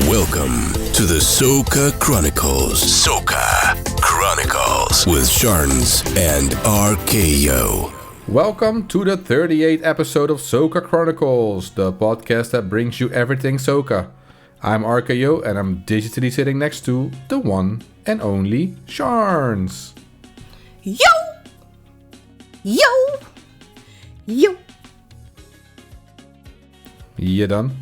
Welcome to the Soca Chronicles. Soca Chronicles with Sharnz and RKO. Welcome to the 38th episode of Soca Chronicles, the podcast that brings you everything Soca. I'm RKO and I'm digitally sitting next to the one and only Sharnz. Yo! Yo! Yo! You done?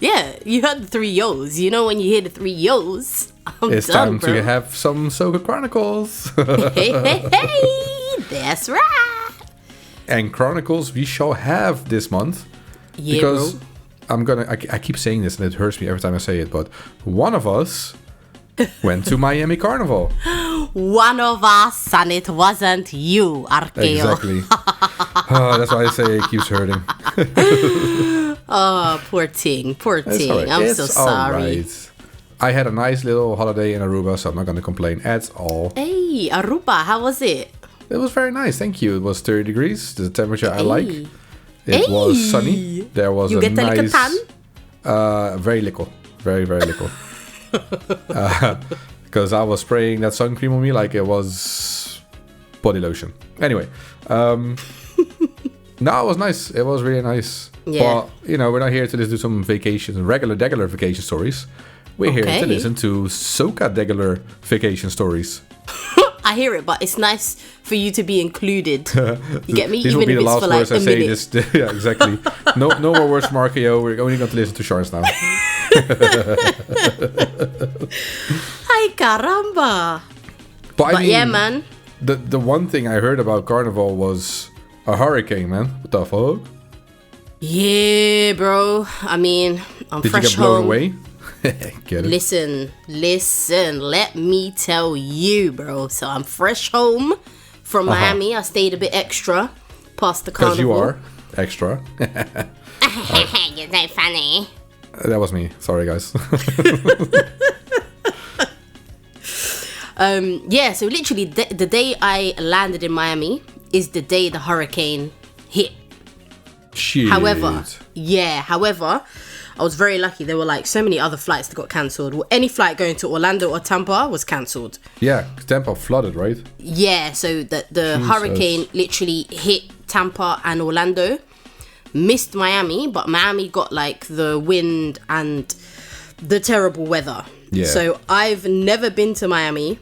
Yeah, you heard the three yos. You know when you hear the three yos, It's done, time to have some Soca Chronicles. Hey, that's right. And Chronicles we shall have this month. Yeah, because bro. I keep saying this and it hurts me every time I say it, but one of us went to Miami Carnival. One of us, and it wasn't you, Arkeo. Exactly. That's why I say it keeps hurting. Oh, poor thing. Poor It's thing. all right. I'm It's so sorry. Alright. I had a nice little holiday in Aruba, so I'm not going to complain at all. Hey, Aruba, how was it? It was very nice, thank you. It was 30 degrees, the temperature I Hey. like. It was sunny. There was You a get a little nice... tan? Very little. Very, very little. Because I was spraying that sun cream on me like it was body lotion. Anyway. No, it was nice. It was really nice. Yeah. But, you know, we're not here to just do some vacations, regular vacation stories. We're here to Okay. listen to Soca regular vacation stories. I hear it, but it's nice for you to be included. You get me? These will Even be if the it's last for like words I a say. minute. Yeah, exactly. No more words from RKO. We're only going to listen to Sharnz now. Ay, caramba. But I mean, Yeah, man. The one thing I heard about Carnival was a hurricane, man. What the fuck? Yeah, bro. I mean, I'm Did you fresh get blown home. away? Get it? Listen. Let me tell you, bro. So I'm fresh home from Miami. I stayed a bit extra past the Because carnival. you are extra. You're so funny. That was me. Sorry, guys. Yeah, so literally the day I landed in Miami is the day the hurricane hit. Shit. However, I was very lucky. There were like so many other flights that got cancelled. Well, any flight going to Orlando or Tampa was cancelled. Yeah, Tampa flooded, right? Yeah, so the Jesus. hurricane literally hit Tampa and Orlando, missed Miami, but Miami got like the wind and the terrible weather. Yeah. So I've never been to Miami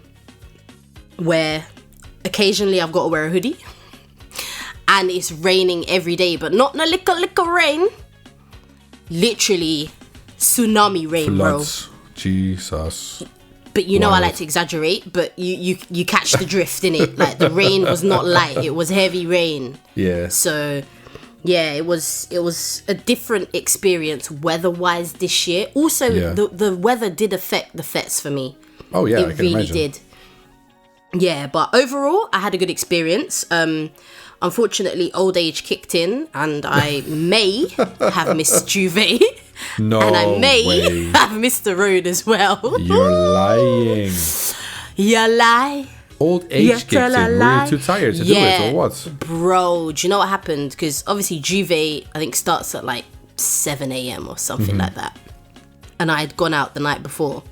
where occasionally I've got to wear a hoodie and it's raining every day, but not no little rain. Literally tsunami rain, Floods. Jesus. bro. But you know I Wild. like to exaggerate, but you catch the drift in it. Like the rain was not light, it was heavy rain. Yeah. So yeah, it was a different experience weather-wise this year. Also, Yeah. the weather did affect the Fetes for me. Oh, yeah, I It can really imagine. did. Yeah, but overall, I had a good experience. Unfortunately, old age kicked in, and I may have missed Juve, No and I may way. have missed the road as well. You're lying. You lie. Old age Yeah, kicked in. Were lie. you too tired to do it or what? Bro, do you know what happened? Because obviously Juve, I think, starts at like 7 a.m. or something Mm-hmm. like that. And I had gone out the night before.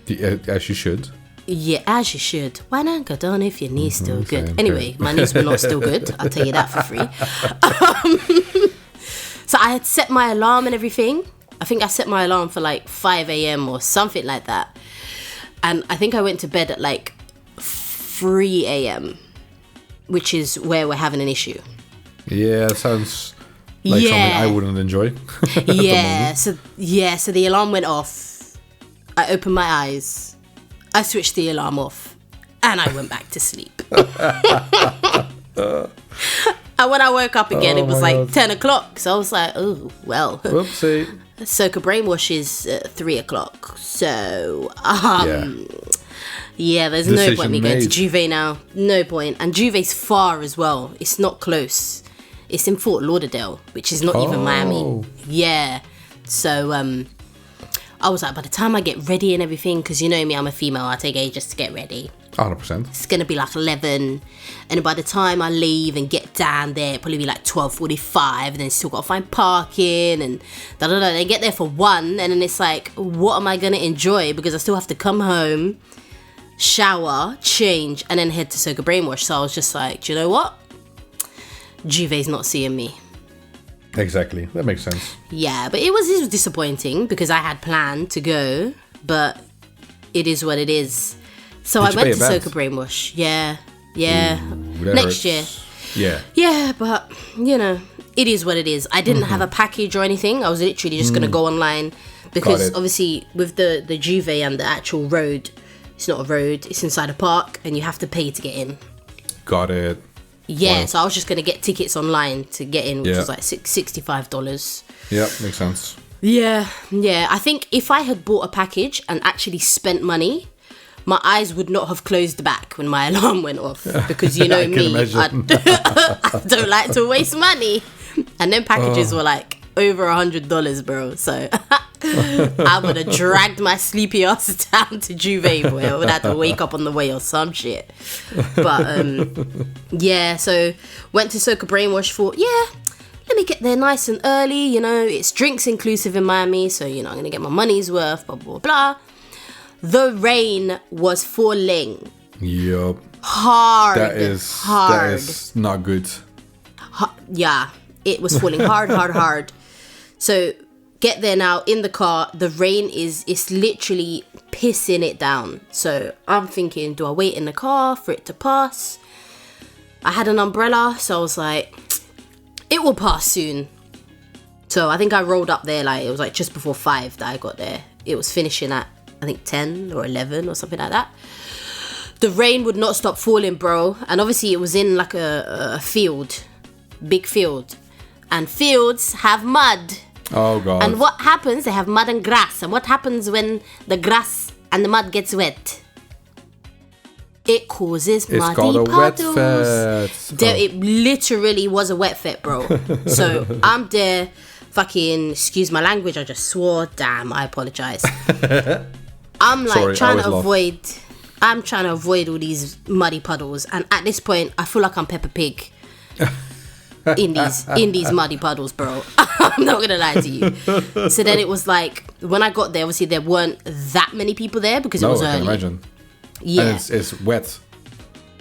As you should. Yeah, as you should. Why not go down if your knee's still good? same, Anyway, my knees were not still good. I'll tell you that for free. So I had set my alarm and everything. I think I set my alarm for like 5 a.m. or something like that. And I think I went to bed at like 3 a.m., which is where we're having an issue. Yeah, it sounds like something I wouldn't enjoy. So the alarm went off. I opened my eyes. I switched the alarm off. And I went back to sleep. And when I woke up again, it was like God. 10 o'clock. So I was like, oh, well. Whoopsie. Soca Brainwash is 3 o'clock. So, yeah, there's no Decision point me going to made. Juve now. No point. And Juve's far as well. It's not close. It's in Fort Lauderdale, which is not even Miami. Yeah. So, I was like, by the time I get ready and everything, because you know me, I'm a female, I take ages to get ready. 100%. It's going to be like 11. And by the time I leave and get down there, it'll probably be like 12:45. And then still got to find parking and da-da-da. They get there for 1. And then it's like, what am I going to enjoy? Because I still have to come home, shower, change, and then head to Soca Brainwash. So I was just like, do you know what? Juve's not seeing me. Exactly. That makes sense. Yeah, but it was disappointing because I had planned to go, but it is what it is. So I went to Soca Brainwash. Yeah. Ooh, next year. Yeah. Yeah, but, you know, it is what it is. I didn't have a package or anything. I was literally just going to go online because obviously with the Juve and the actual road, it's not a road, it's inside a park and you have to pay to get in. Got it. Yeah, so I was just going to get tickets online to get in, which was like $65. Yeah, makes sense. Yeah. I think if I had bought a package and actually spent money, my eyes would not have closed back when my alarm went off. Because you know me, I don't like to waste money. And then packages were like over $100, bro. So I would have dragged my sleepy ass down to Juve, boy. I would have to wake up on the way or some shit. But yeah, so went to Soca Brainwash, thought, let me get there nice and early, you know, it's drinks inclusive in Miami, so you know I'm gonna get my money's worth, blah blah blah. The rain was falling. Yup. Hard. That is not good. Yeah, it was falling hard. So get there now in the car. The rain it's literally pissing it down. So I'm thinking, do I wait in the car for it to pass? I had an umbrella, so I was like, it will pass soon. So I think I rolled up there like it was like just before 5 that I got there. It was finishing at I think 10 or 11 or something like that. The rain would not stop falling, bro. And obviously it was in like a field, big field. And fields have mud. Oh, God. And what happens? They have mud and grass. And what happens when the grass and the mud gets wet? It causes muddy puddles. It's called a wet fet. It literally was a wet fet, bro. So I'm there, fucking, excuse my language, I just swore. Damn, I apologize. I'm like trying to avoid all these muddy puddles. And at this point, I feel like I'm Peppa Pig. in these muddy puddles, bro. I'm not gonna lie to you. So then it was like when I got there, obviously there weren't that many people there because it was early. I can imagine. Yeah, and it's wet.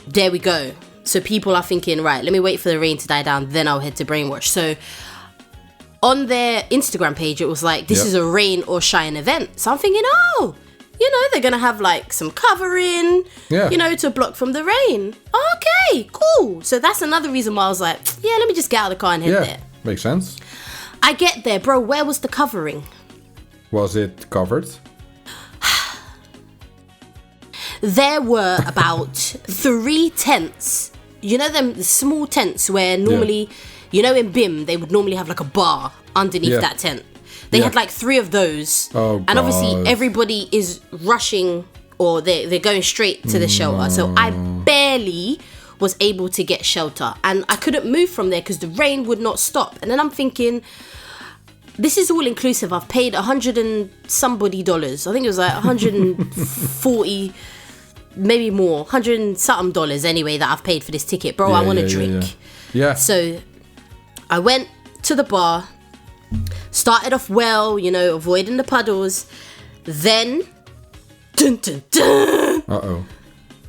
There we go. So people are thinking, right, let me wait for the rain to die down, then I'll head to Brainwash. So on their Instagram page, it was like, this is a rain or shine event. So I'm thinking, oh, you know, they're gonna have like some covering, you know, to block from the rain. Okay, cool. So that's another reason why I was like, yeah, let me just get out of the car and head there. Makes sense. I get there, bro. Where was the covering? Was it covered? There were about 3 tents. You know them small tents where normally, you know, in BIM they would normally have like a bar underneath that tent. They had like 3 of those. Oh, and obviously everybody is rushing or they're going straight to the shelter. So I barely was able to get shelter. And I couldn't move from there because the rain would not stop. And then I'm thinking, this is all inclusive. I've paid $100 and somebody dollars. I think it was like 140, maybe more, 100 and something dollars anyway that I've paid for this ticket. Bro, I want to drink. Yeah. So I went to the bar. Started off well, you know, avoiding the puddles. Then, dun, dun, dun,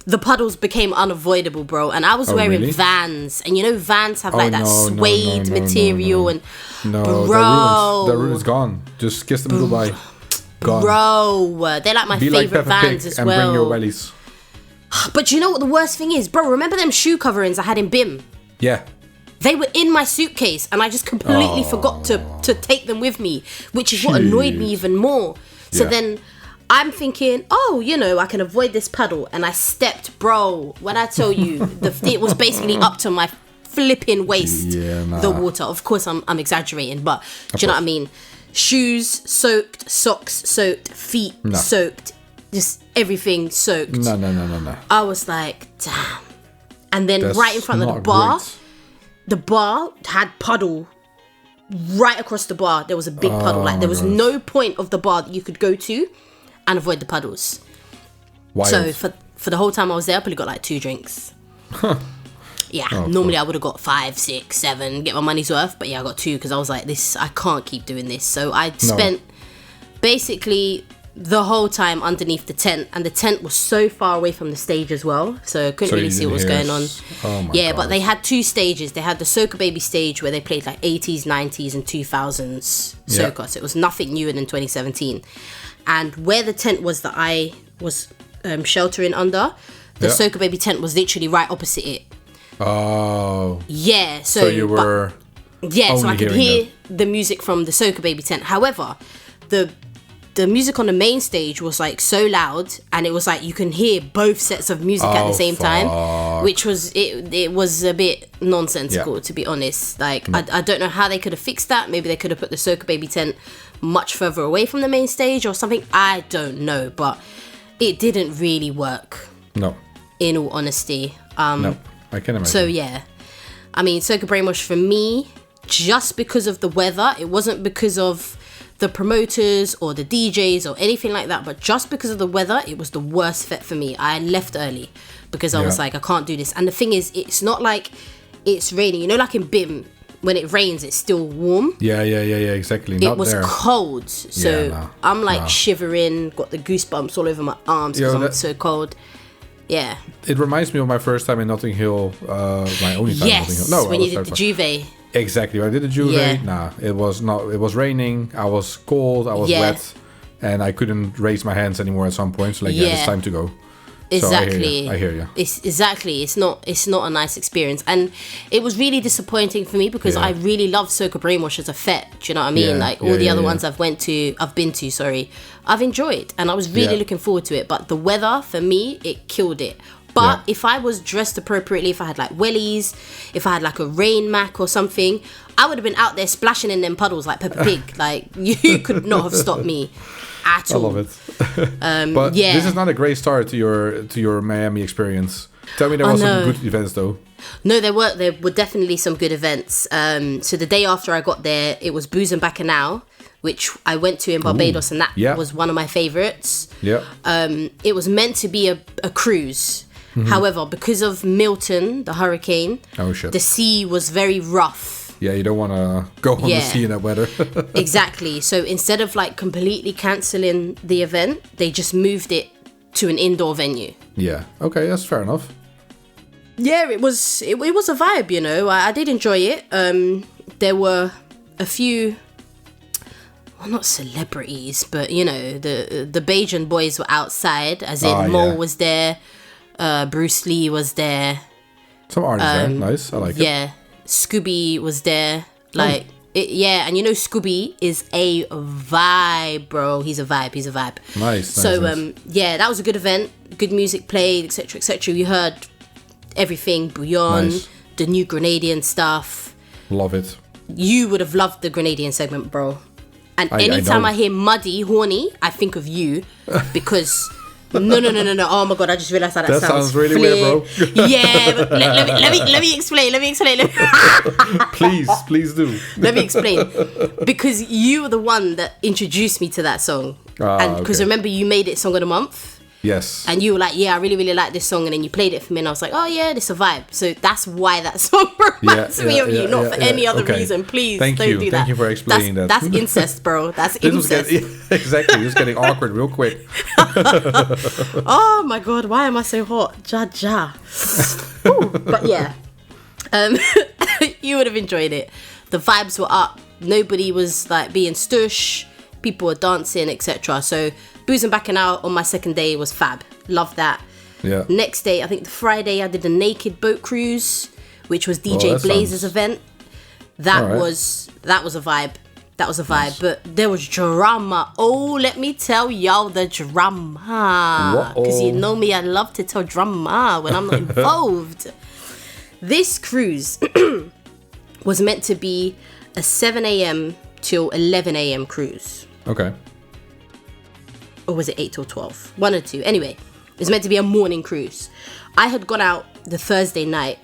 the puddles became unavoidable, bro. And I was wearing Vans. And you know, Vans have like that suede material. And bro, the room is gone. Just kiss them goodbye. Gone. Bro, they're like my favorite Vans as well. And bring your wellies. But you know what the worst thing is? Bro, remember them shoe coverings I had in BIM? Yeah. They were in my suitcase and I just completely forgot to take them with me, which is what annoyed me even more. So then I'm thinking, oh, you know, I can avoid this puddle. And I stepped, bro, when I tell you, it was basically up to my flipping waist, the water. Of course, I'm exaggerating, but do you know what I mean? Shoes soaked, socks soaked, feet soaked, just everything soaked. No. I was like, damn. And then right in front of the bar... Great. The bar had puddle right across the bar, there was a big puddle. Like, there was no point of the bar that you could go to and avoid the puddles. Wild. So for the whole time I was there, I probably got like 2 drinks. Yeah, normally I would have got 5, 6, 7, get my money's worth. But yeah, I got 2 because I was like, I can't keep doing this. So I spent basically the whole time underneath the tent, and the tent was so far away from the stage as well, so I couldn't really see what was going on. Oh my yeah, God. but they had 2 stages. They had the Soca Baby stage where they played like 80s, 90s and 2000s Soca. So it was nothing newer than 2017. And where the tent was that I was sheltering under, the Soca Baby tent was literally right opposite it. Oh. Yeah, So you were so I could hear that. the music from the Soca Baby tent. However, the music on the main stage was like so loud, and it was like you can hear both sets of music at the same time, which was it was a bit nonsensical, to be honest. Like I don't know how they could have fixed that. Maybe they could have put the Soca Baby tent much further away from the main stage or something. I don't know, but it didn't really work. No. In all honesty. No, I can imagine. So yeah, I mean, Soca Brainwash for me, just because of the weather, it wasn't because of the promoters or the DJs or anything like that, but just because of the weather, it was the worst fet for me. I left early because I was like, I can't do this. And the thing is, it's not like it's raining. You know, like in BIM, when it rains, it's still warm. Yeah, exactly. It was cold. So I'm like shivering, got the goosebumps all over my arms because I'm so cold. Yeah. It reminds me of my first time in Notting Hill, my only time in Notting Hill. No, when you did the Juve. Exactly. When I did the Juve, it was not. It was raining. I was cold. I was wet, and I couldn't raise my hands anymore at some point. So like, it's time to go. Exactly. So I hear you. It's not a nice experience, and it was really disappointing for me because I really loved Soca Brainwash as a fet. Do you know what I mean? Like all the other ones I've been to, I've enjoyed, and I was really looking forward to it. But the weather for me, it killed it. But if I was dressed appropriately, if I had like wellies, if I had like a rain mac or something, I would have been out there splashing in them puddles like Peppa Pig. Like, you could not have stopped me at all. I love it. But this is not a great start to your Miami experience. Tell me there was some good events though. No, there were definitely some good events. So the day after I got there, it was Booze and Bacchanal, which I went to in Barbados, and that was one of my favorites. Yeah. It was meant to be a cruise. Mm-hmm. However, because of Milton, the hurricane, the sea was very rough. Yeah, you don't want to go on the sea in that weather. Exactly. So instead of like completely cancelling the event, they just moved it to an indoor venue. Yeah. Okay, that's fair enough. Yeah, it was a vibe, you know. I did enjoy it. There were a few, well, not celebrities, but you know, the Bajan boys were outside, as in Mo was there. Bruce Lee was there. Some artists there. Nice. I like it. Yeah. Scooby was there. Like, and you know Scooby is a vibe, bro. He's a vibe. Nice. So, that was a good event. Good music played, etc., etc. You heard everything. Bouillon, the new Grenadian stuff. Love it. You would have loved the Grenadian segment, bro. And anytime I hear Muddy, Horny, I think of you because... No. Oh my god, I just realised how that sounds really weird, bro. Yeah, but let me explain. Please do. Let me explain. Because you were the one that introduced me to that song. And because remember, you made it Song of the Month. Yes. And you were like, yeah, I really, really like this song. And then you played it for me and I was like, oh yeah, this is a vibe. So that's why that song reminds me of you, not for any other reason. Please don't do that. Thank you for explaining that. That's incest, bro. That's incest. Exactly. It was getting awkward real quick. Oh my God, why am I so hot? Ja. But yeah, you would have enjoyed it. The vibes were up. Nobody was like being stush. People were dancing, etc. So Booze and Bacchanal on my second day was fab. Love that. Yeah. Next day, I think the Friday, I did a naked boat cruise, which was DJ Blazer's event. That was a vibe. Nice. But there was drama. Oh, let me tell y'all the drama. Because you know me, I love to tell drama when I'm not involved. This cruise was meant to be a 7 a.m. till 11 a.m. cruise. Okay. Or was it 8 till 12? One or two. Anyway, it was meant to be a morning cruise. I had gone out the Thursday night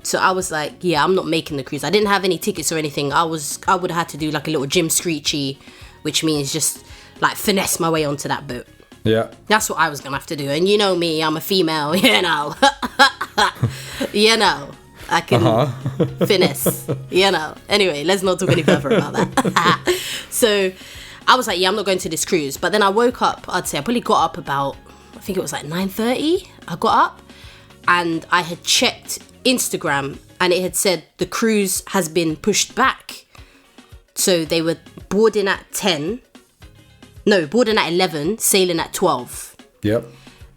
So I was like, yeah, I'm not making the cruise. I didn't have any tickets or anything. I would have had to do like a little gym screechy, which means just like finesse my way onto that boat. Yeah. That's what I was gonna have to do. And you know me, I'm a female, you know. You know, I can finesse, you know. Anyway, let's not talk any further about that. So I was like, yeah, I'm not going to this cruise. But then I woke up, I'd say I probably got up about, I think it was like 9:30. I got up and I had checked Instagram and it had said the cruise has been pushed back. So they were boarding at 11, sailing at 12. Yep.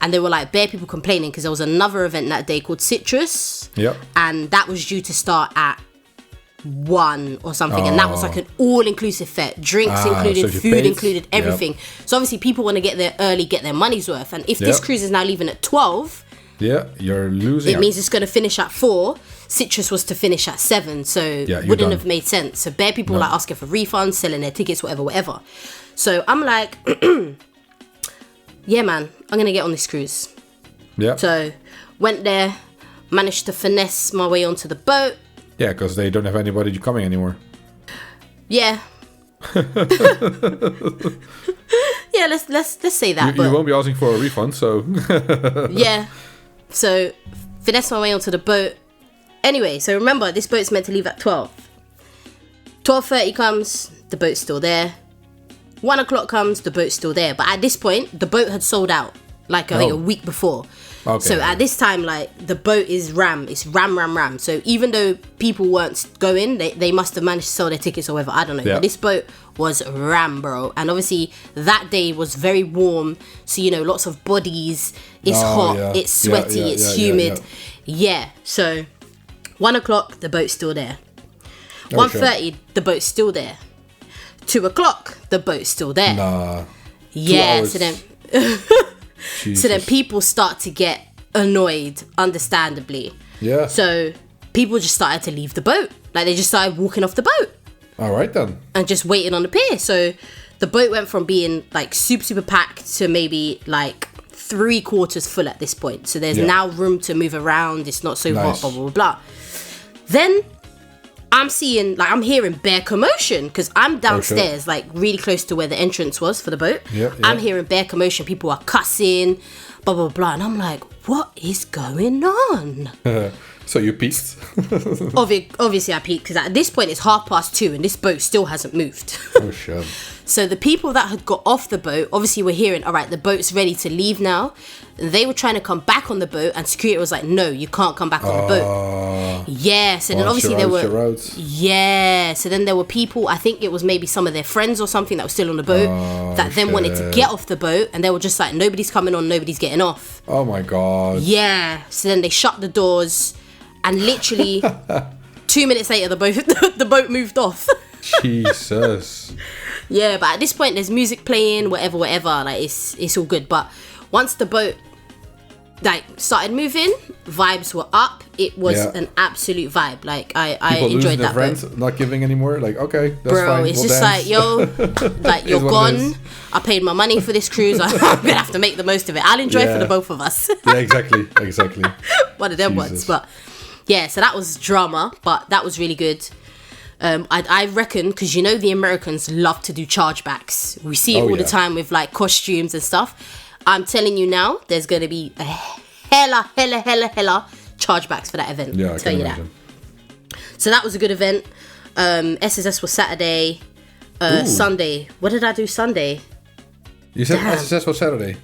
And there were like bare people complaining because there was another event that day called Citrus. Yep. And that was due to start at 1 or something. And that was like an all-inclusive fare. Drinks included, so food included, everything. Yep. So obviously people want to get there early, get their money's worth. And if this cruise is now leaving at 12... yeah, you're losing. It means it's going to finish at 4. Citrus was to finish at 7, so wouldn't have made sense. So bare people like asking for refunds, selling their tickets, whatever. So I'm like, yeah, man, I'm going to get on this cruise. Yeah. So went there, managed to finesse my way onto the boat. Yeah, because they don't have anybody coming anymore. Yeah. Yeah, let's say that. You won't be asking for a refund, so. Yeah. So finesse my way onto the boat. Anyway, so remember, this boat's meant to leave at 12. 12:30 comes, the boat's still there. 1 o'clock comes, the boat's still there. But at this point, the boat had sold out, like I think a week before. Okay. So at this time, like, the boat is ram. It's ram. So even though people weren't going, they must have managed to sell their tickets or whatever. I don't know. Yeah. But this boat was ram, bro. And obviously, that day was very warm. So, you know, lots of bodies. It's hot. It's sweaty. It's humid. Yeah. So 1 o'clock, the boat's still there. 1:30, the boat's still there. 2 o'clock, the boat's still there. Nah. Yeah. So then... So then people start to get annoyed, understandably. Yeah. So people just started to leave the boat. Like, they just started walking off the boat. All right, then. And just waiting on the pier. So the boat went from being, like, super packed to maybe, like, 3/4 full at this point. So there's now room to move around. It's not so hot, blah, blah, blah, blah. Then... I'm hearing bare commotion because I'm downstairs, like really close to where the entrance was for the boat. I'm hearing bare commotion. People are cussing, blah, blah, blah. And I'm like, what is going on? So you peeked? Obviously I peeked because at this point it's 2:30 and this boat still hasn't moved. Oh, shit. So the people that had got off the boat obviously were hearing, all right, the boat's ready to leave now. They were trying to come back on the boat and security was like, no, you can't come back on the boat. Yeah, so then obviously there were... Yeah, so then there were people, I think it was maybe some of their friends or something that was still on the boat that then wanted to get off the boat and they were just like, nobody's coming on, nobody's getting off. Oh my God. Yeah, so then they shut the doors and literally 2 minutes later the boat moved off. Jesus. Yeah, but at this point there's music playing, whatever, like it's all good. But once the boat like started moving, vibes were up. It was an absolute vibe. Like I enjoyed that. Friends, not giving anymore. Like, okay, that's bro, fine. It's just like, yo, like you're gone. I paid my money for this cruise. I'm gonna have to make the most of it. I'll enjoy it for the both of us. Yeah, exactly. One of them ones, but yeah. So that was drama, but that was really good. I reckon, because you know the Americans love to do chargebacks. We see it all the time with like costumes and stuff. I'm telling you now, there's going to be a hella chargebacks for that event. Yeah, I'll tell you that. So that was a good event. SSS was Saturday. Sunday. What did I do Sunday? You said SSS was Saturday?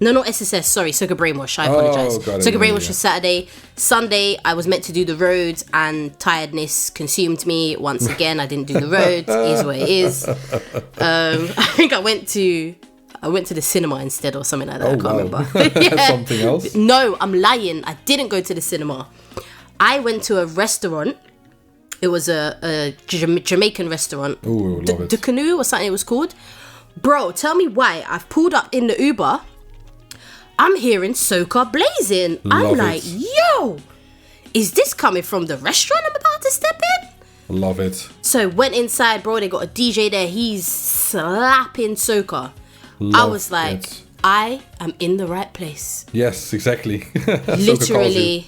No, not SSS. Sorry, Soca Brainwash. I apologize. Soca Brainwash was Saturday. Sunday, I was meant to do the roads, and tiredness consumed me once again. I didn't do the roads. It is what it is. I think I went to the cinema instead or something like that. I can't remember. Something else? No, I'm lying. I didn't go to the cinema. I went to a restaurant. It was a Jamaican restaurant. Ooh, love it. The Canoe or something it was called. Bro, tell me why. I've pulled up in the Uber. I'm hearing Soca blazing. I'm like, yo, is this coming from the restaurant I'm about to step in? Love it. So went inside, bro. They got a DJ there. He's slapping Soca. I was like, I am in the right place. Yes, exactly. Literally,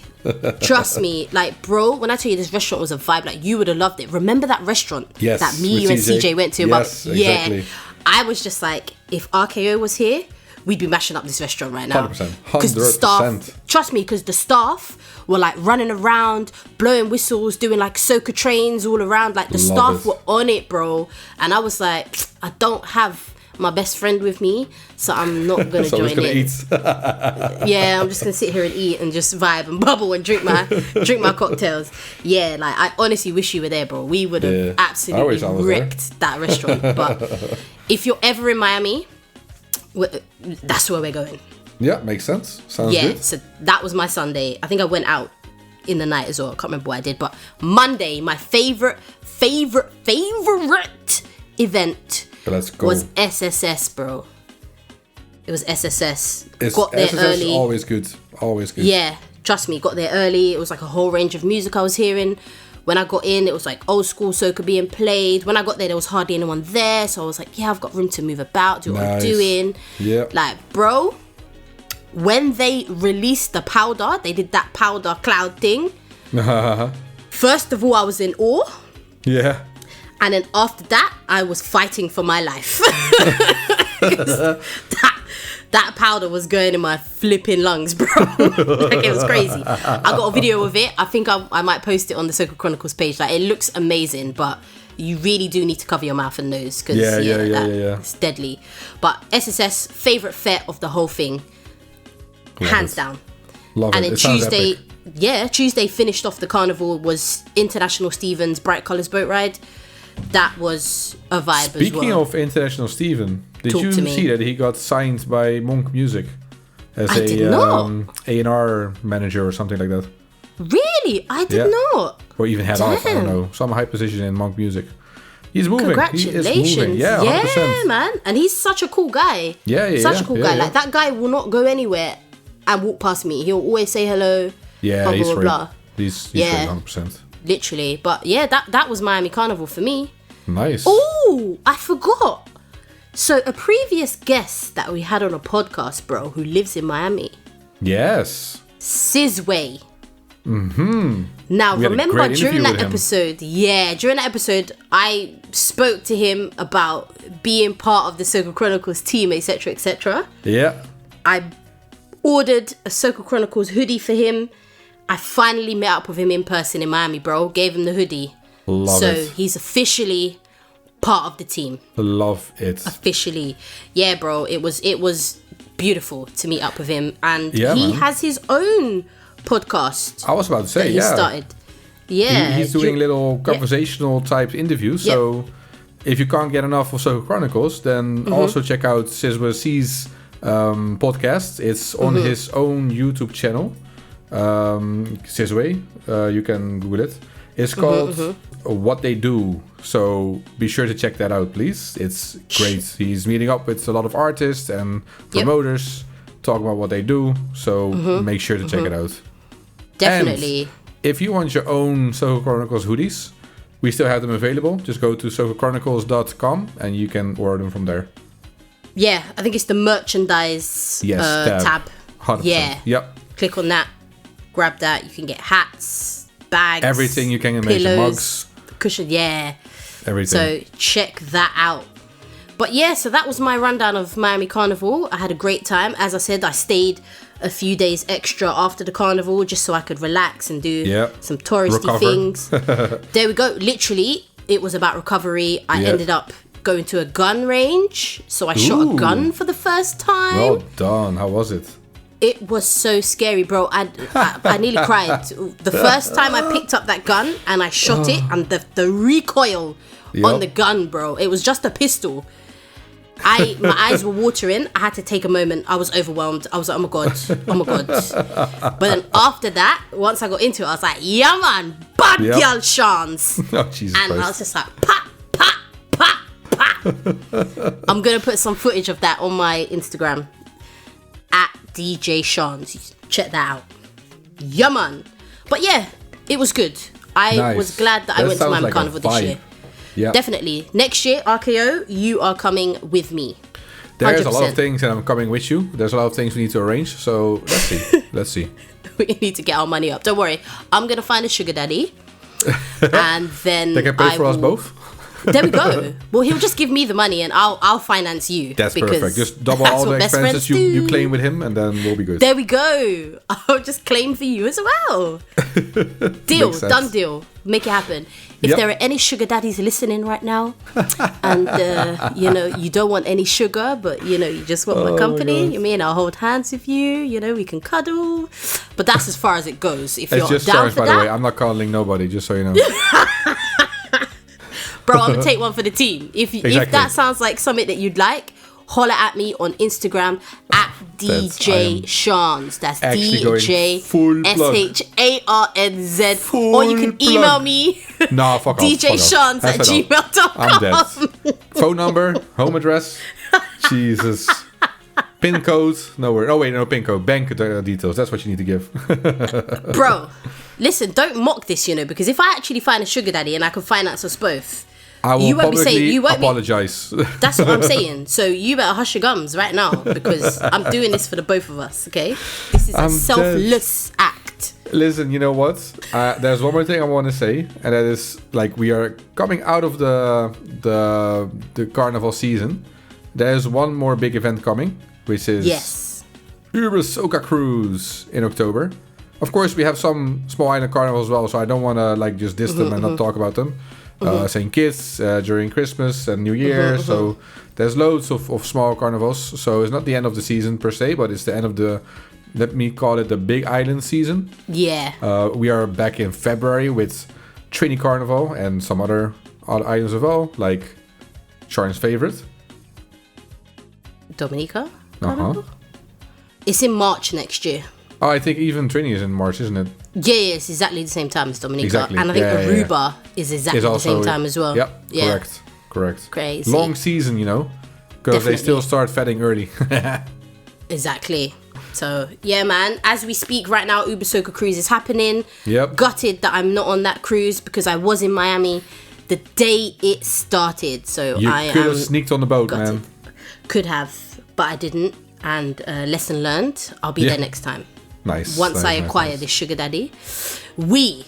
Trust me, like, bro, when I tell you this restaurant was a vibe, like, you would have loved it. Remember that restaurant Yes, that me, with you, and CJ? CJ went to? Yes, exactly. Yeah, I was just like, if RKO was here, we'd be mashing up this restaurant right now. 100%. 'Cause the staff, 100%. trust me, because the staff were like running around, blowing whistles, doing like soca trains all around. Like the Love staff it. were on it, bro. And I was like, I don't have my best friend with me, so I'm not gonna So I was join gonna in. eat. Yeah, I'm just gonna sit here and eat and just vibe and bubble and drink my cocktails. Yeah, like I honestly wish you were there, bro. We would have Yeah. I wish absolutely I was there. wrecked that restaurant. But if you're ever in Miami, that's where we're going. Yeah, makes sense. Sounds Yeah, good. so that was my Sunday. I think I went out in the night as well. I can't remember what I did. But Monday, my favorite event Let's go. was SSS, bro. It was SSS. It's, Got there SSS early. always good. Always good. Yeah, trust me, got there early. It was like a whole range of music I was hearing. When I got in, it was like old school soca being played. When I got there was hardly anyone there. So I was like, yeah, I've got room to move about, do what I'm Nice. doing. Yeah. Like, bro, when they released the powder, they did that powder cloud thing. First of all, I was in awe. Yeah. And then after that, I was fighting for my life. 'Cause that powder was going in my flipping lungs, bro. Like, it was crazy. I got a video of it. I think I might post it on the Soca Chronicles page. Like, it looks amazing, but you really do need to cover your mouth and nose because Yeah. it's deadly. But SSS, favorite fet of the whole thing, hands down. Love And it. then It sounds Tuesday, epic. Tuesday finished off the carnival was International Stevens Bright Colours boat ride. That was a vibe as well. Speaking of International Steven, did Talk you to me. see that he got signed by Monk Music as I did not. A&R manager or something like that? Really? I did Yeah. not. Or even head off, I don't Damn. know. Some high position in Monk Music. He's moving. Congratulations. He is moving. Yeah, 100%. Yeah, man. And he's such a cool guy. Such a cool guy. yeah. Like, that guy will not go anywhere and walk past me. He'll always say hello. Yeah, blah, he's blah, right. blah. He's Yeah. right, 100%. Literally. But yeah, that was Miami Carnival for me. Nice. Oh, I forgot. So a previous guest that we had on a podcast, bro, who lives in Miami, Yes. Sizway. Now, We had a remember great during interview that with him. episode, during that episode, I spoke to him about being part of the Soca Chronicles team, etc., etc. Yeah. I ordered a Soca Chronicles hoodie for him. I finally met up with him in person in Miami, bro. Gave him the hoodie. Love so it. he's officially part of the team. Love it. Officially. Yeah, bro. It was beautiful to meet up with him. And Yeah, he man. has his own podcast I was about to say, that he yeah. started. Yeah. He's doing little conversational type interviews. Yep. So if you can't get enough of Soca Chronicles, then also check out Sizwa C's podcast. It's on his own YouTube channel. Sizway. You can Google it. It's called What They Do. So be sure to check that out, please. It's great. He's meeting up with a lot of artists and promoters, talking about what they do. So make sure to check it out. Definitely. And if you want your own Soca Chronicles hoodies, we still have them available. Just go to socachronicles.com and you can order them from there. Yeah, I think it's the merchandise Yes, tab. 100%. Yeah. Yep. Click on that. Grab that. You can get hats, bags, Everything you can imagine. pillows, Mugs. cushion. Yeah. Everything. So check that out. But yeah, so that was my rundown of Miami Carnival. I had a great time. As I said, I stayed a few days extra after the carnival just so I could relax and do some touristy Recover. things. There we go. Literally, it was about recovery. I ended up going to a gun range. So I shot a Ooh. gun for the first time. Well done. How was it? It was so scary, bro. I nearly cried. The first time I picked up that gun and I shot it, and the recoil on the gun, bro. It was just a pistol. My eyes were watering. I had to take a moment. I was overwhelmed. I was like, oh my god. But then after that, once I got into it, I was like, yeah, man, bad girl Sharnz. Oh, Jesus And Christ. I was just like, pa, pa, pa, pa. I'm gonna put some footage of that on my Instagram at DJ Sharnz. Check that out. Yeah, man. But yeah, it was good. I Nice. was glad that I went to sounds Miami like a Carnival this vibe. year. Yeah. Definitely. Next year, RKO, you are coming with me. There's a lot 100%. of things and I'm coming with you. There's a lot of things we need to arrange. So let's see. Let's see. we need to get our money up. Don't worry, I'm gonna find a sugar daddy, and then they can pay for us both. There we go. Well, he'll just give me the money and I'll finance you. That's perfect. Just double all the expenses you claim with him and then we'll be good. There we go. I'll just claim for you as well. Deal. Done deal. Make it happen. If there are any sugar daddies listening right now and, you don't want any sugar, but, you just want my company, I'll hold hands with you, we can cuddle. But that's as far as it goes. If you're just down Sharnz, for by that. the way. I'm not cuddling nobody, just so you know. Bro, I'm gonna take one for the team. If that sounds like something that you'd like, holler at me on Instagram at DJ Sharnz. That's DJSHARNZ. Or you can email me DJSharnz@gmail.com. I'm dead. Phone number, home address. Jesus. Pin code. No pin code. Bank details. That's what you need to give. Bro, listen, don't mock this, because if I actually find a sugar daddy and I can finance us both, I will publicly apologize. That's what I'm saying. So you better hush your gums right now because I'm doing this for the both of us, okay? This is a selfless act. Listen, you know what? There's one more thing I want to say, and that is we are coming out of the carnival season. There's one more big event coming, which is Uber Soca Cruise in October. Of course, we have some small island carnivals as well, so I don't want to just diss them and not talk about them. St. Kitts during Christmas and New Year. So there's loads of small carnivals. So it's not the end of the season per se, but it's the end of let me call it the big island season. Yeah. We are back in February with Trini Carnival and some other items as well, like Sharn's favorite. Dominica Carnival? It's in March next year. Oh, I think even Trini is in March, isn't it? Yeah, it's exactly the same time as Dominica. Exactly. And I think Aruba is exactly the same time as well. Yep, correct. Crazy. Long season, because they still start fatting early. Exactly. So, yeah, man, as we speak right now, Uber Soca Cruise is happening. Yep. Gutted that I'm not on that cruise because I was in Miami the day it started. So you could have sneaked on the boat, gutted. Man. Could have, but I didn't. And lesson learned, I'll be there next time. Nice. Once I acquire this sugar daddy, we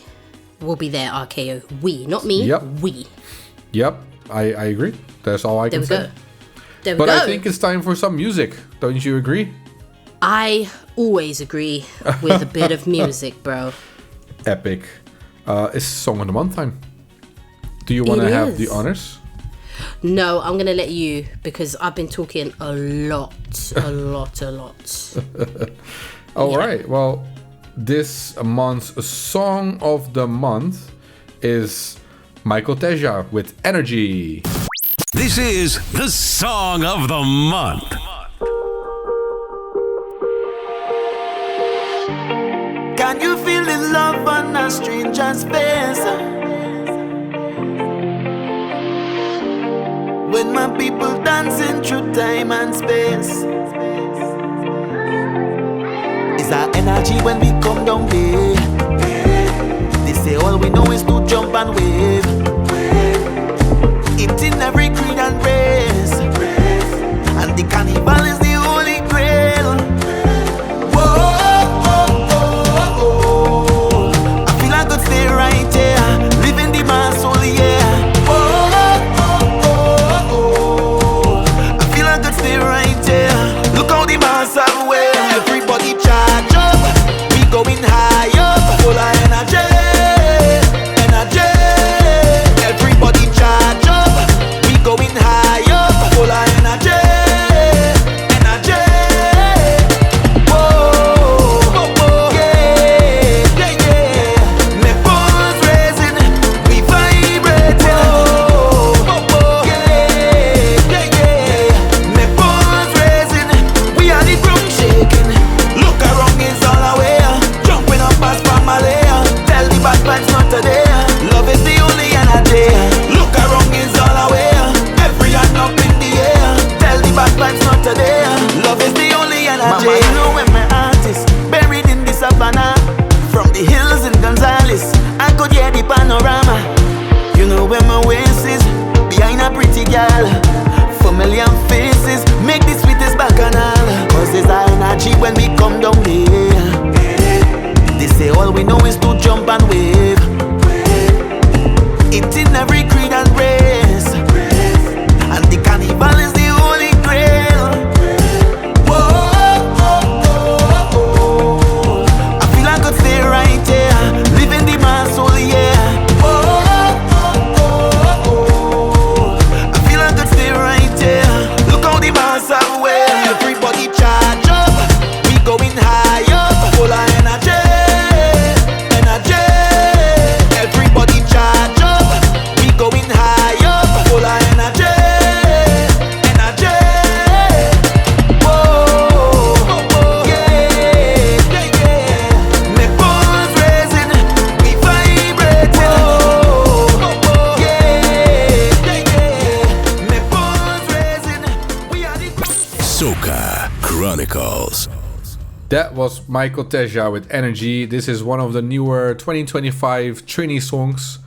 will be there, RKO. We, not me. Yep. We. Yep, I agree. That's all I can say. There we go. But I think it's time for some music. Don't you agree? I always agree with a bit of music, bro. Epic. It's Song of the Month time. Do you want to have the honors? No, I'm going to let you because I've been talking a lot. All right. Well, this month's Song of the Month is Michael Teja with Energy. This is the Song of the Month. Can you feel the love on a stranger's face? When my people dancing through time and space. Is our energy when we come down here? They say all we know is to jump and wave. It's in every creed and race. And the carnival is the holy grail. I feel I could stay right here, living the mass only, yeah. I feel I could stay right here. Look how the mass have way. Everybody charge up, we going high up, full of energy. Everybody charge up, we going high up, full of energy. From the hills in Gonzales, I could hear the panorama. You know where my waist is, behind a pretty girl. Familiar faces, make the sweetest bacchanal. Cause there's our energy when we come down here. Soca Chronicles. That was Michael Teja with Energy. This is one of the newer 2025 Trini songs.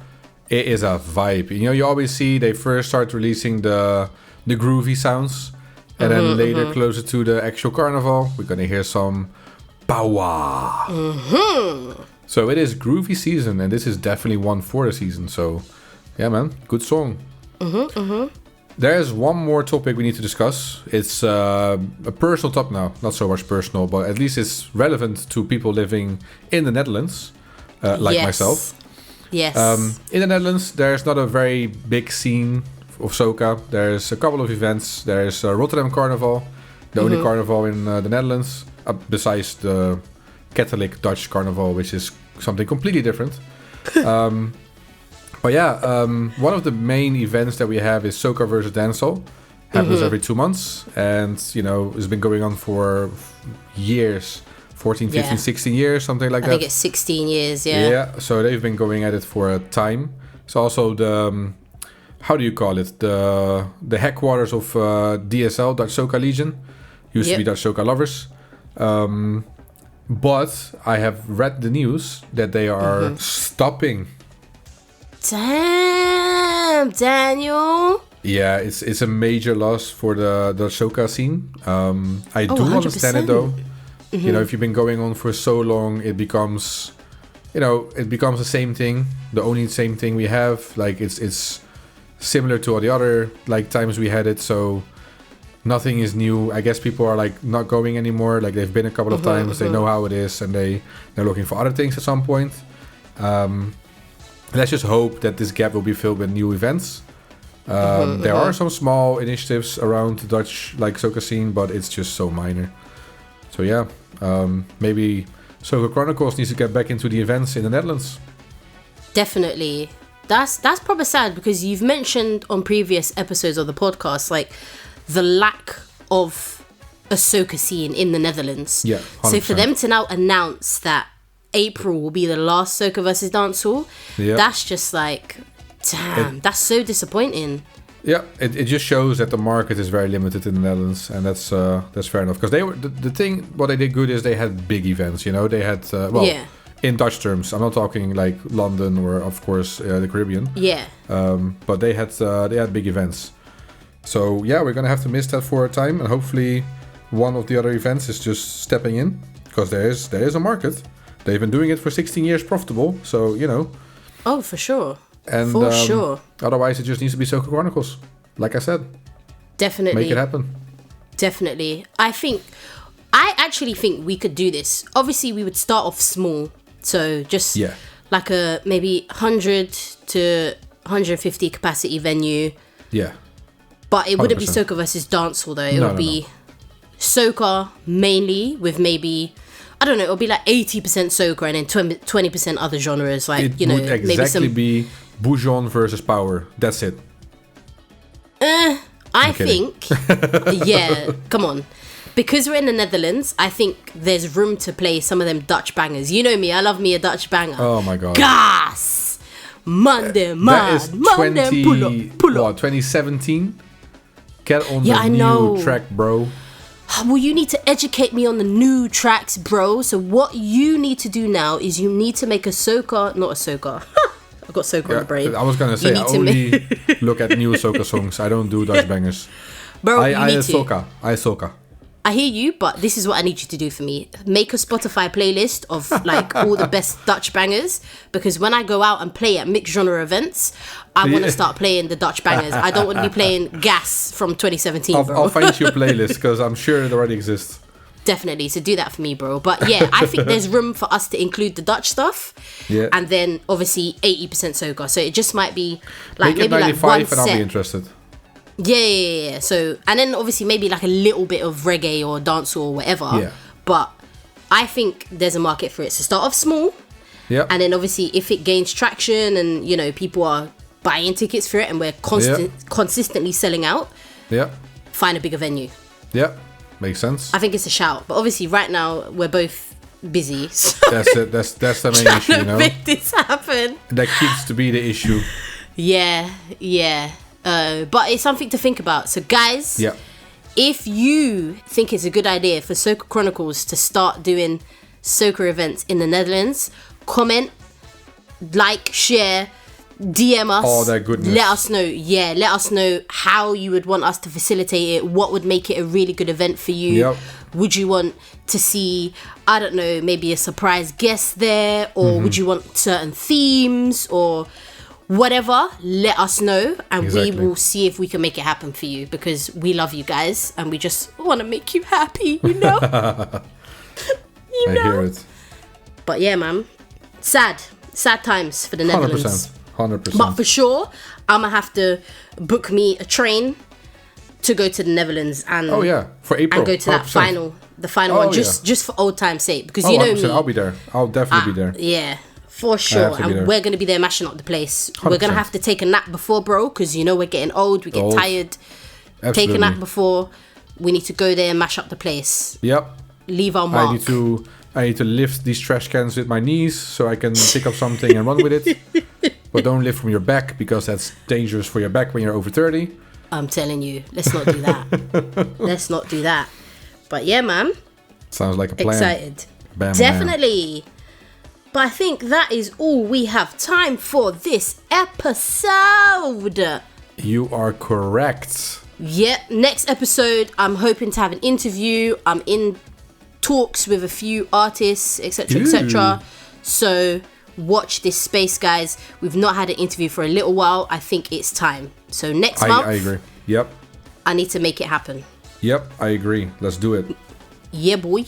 It is a vibe. You know, you always see they first start releasing the groovy sounds. And then later, closer to the actual carnival, we're going to hear some power. So it is groovy season, and this is definitely one for the season. So, yeah, man, good song. There's one more topic we need to discuss. It's a personal topic now, not so much personal, but at least it's relevant to people living in the Netherlands, like myself. Yes. In the Netherlands, there's not a very big scene of soca. There's a couple of events. There's Rotterdam Carnival, the only carnival in the Netherlands, besides the Catholic Dutch Carnival, which is something completely different. But yeah, one of the main events that we have is Soca versus Dancehall. Happens every 2 months, and you know it's been going on for years, 14, 15, 16 years, something like that. I think it's 16 years. Yeah. So they've been going at it for a time. It's also the how do you call it? The headquarters of DSL, Dutch Soca Legion. Used to be Dutch Soca Lovers. But I have read the news that they are stopping. Damn, Daniel. Yeah, it's a major loss for the soca scene. I do understand it though. You know, if you've been going on for so long, it becomes the same thing. The only same thing we have. Like it's similar to all the other like times we had it. So nothing is new. I guess people are like not going anymore. Like they've been a couple of times. They know how it is, and they're looking for other things at some point. Let's just hope that this gap will be filled with new events. There are some small initiatives around the Dutch like soca scene, but it's just so minor. So yeah, maybe Soca Chronicles needs to get back into the events in the Netherlands. Definitely. That's probably sad because you've mentioned on previous episodes of the podcast like the lack of a soca scene in the Netherlands. Yeah, 100%. So for them to now announce that April will be the last Soca versus Dancehall, that's just like, damn, that's so disappointing. Yeah, it just shows that the market is very limited in the Netherlands, and that's fair enough. Because they were the thing. What they did good is they had big events. You know, they had in Dutch terms. I'm not talking like London or of course the Caribbean. Yeah. But they had big events. So yeah, we're gonna have to miss that for a time, and hopefully one of the other events is just stepping in because there is a market. They've been doing it for 16 years profitable, so you know. Oh, for sure. And for sure. Otherwise, it just needs to be Soca Chronicles. Like I said. Definitely. Make it happen. Definitely. I actually think we could do this. Obviously, we would start off small. So just like a maybe 100 to 150 capacity venue. Yeah. But it wouldn't 100%. be Soca versus Dancehall though. It would be Soca mainly with maybe, I don't know, it'll be like 80% Soca and then 20% other genres. Like, it would exactly be Bouillon versus Power. That's it. I think, come on. Because we're in the Netherlands, I think there's room to play some of them Dutch bangers. You know me, I love me a Dutch banger. Oh my god. Gas! Monday, man. That is Monday, pull up. 2017? Get on I the know. new track, bro. Well, you need to educate me on the new tracks, bro. So what you need to do now is you need to make not a Soca. I've got Soca on the brain. I was going to say, I only look at new Soca songs. I don't do Dutch bangers. Bro, I Soca. I hear you, but this is what I need you to do for me. Make a Spotify playlist of like all the best Dutch bangers, because when I go out and play at mixed genre events, I want to start playing the Dutch bangers. I don't want to be playing Gas from 2017, bro. I'll find you a playlist because I'm sure it already exists. Definitely, so do that for me, bro. But yeah, I think there's room for us to include the Dutch stuff, and then obviously 80% Soca. So it just might be like Make it maybe 95 like one and set. I'll be interested. Yeah. So, and then obviously maybe like a little bit of reggae or dancehall or whatever. Yeah. But I think there's a market for it. So start off small. Yeah. And then obviously if it gains traction and, you know, people are buying tickets for it and we're consistently selling out, find a bigger venue. Yeah. Makes sense. I think it's a shout. But obviously right now we're both busy. So that's it. That's the main issue, you know. make this happen. That keeps to be the issue. Yeah. But it's something to think about. So guys, If you think it's a good idea for Soca Chronicles to start doing Soca events in the Netherlands, comment, like, share, DM us. All that goodness. Let us know. Yeah, let us know how you would want us to facilitate it. What would make it a really good event for you? Yep. Would you want to see, I don't know, maybe a surprise guest there? Or would you want certain themes or whatever? Let us know and we will see if we can make it happen for you, because we love you guys and we just want to make you happy, you know? I hear it. But yeah, man. Sad times for the Netherlands. 100%. But for sure, I'm going to have to book me a train to go to the Netherlands and for April. And go to that 100%. the final one, just for old time's sake, because you know 100%. me. I'll be there. I'll definitely be there. Yeah, for sure. And we're going to be there mashing up the place. 100%. We're going to have to take a nap before, bro, because you know we're getting old, we get tired. Absolutely. Take a nap before. We need to go there and mash up the place. Yep. Leave our mark. I need to lift these trash cans with my knees so I can pick up something and run with it. But don't lift from your back, because that's dangerous for your back when you're over 30. I'm telling you, let's not do that. Let's not do that. But yeah, man. Sounds like a plan. Excited. Bam, Definitely. Bam. But I think that is all we have time for this episode. You are correct. Yep. Next episode, I'm hoping to have an interview. I'm in talks with a few artists, etc., etc. So watch this space, guys. We've not had an interview for a little while. I think it's time. So next month, I agree. Yep. I need to make it happen. Yep, I agree. Let's do it. Yeah, boy.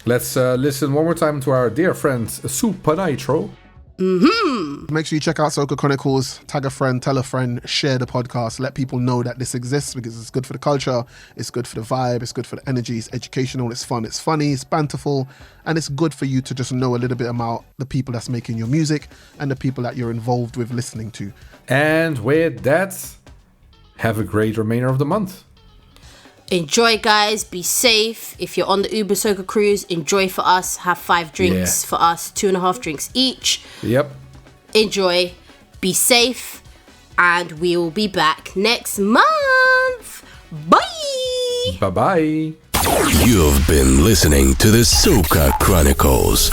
Let's listen one more time to our dear friend Super Nitro. Make sure you check out Soca Chronicles, tag a friend, tell a friend, share the podcast, let people know that this exists, because it's good for the culture, it's good for the vibe, it's good for the energy, it's educational, it's fun, it's funny, it's banterful, and it's good for you to just know a little bit about the people that's making your music and the people that you're involved with listening to. And with that, have a great remainder of the month. Enjoy, guys. Be safe. If you're on the Uber Soca Cruise, enjoy for us. Have 5 drinks for us, 2.5 drinks each. Yep. Enjoy. Be safe. And we will be back next month. Bye. Bye-bye. You've been listening to the Soca Chronicles.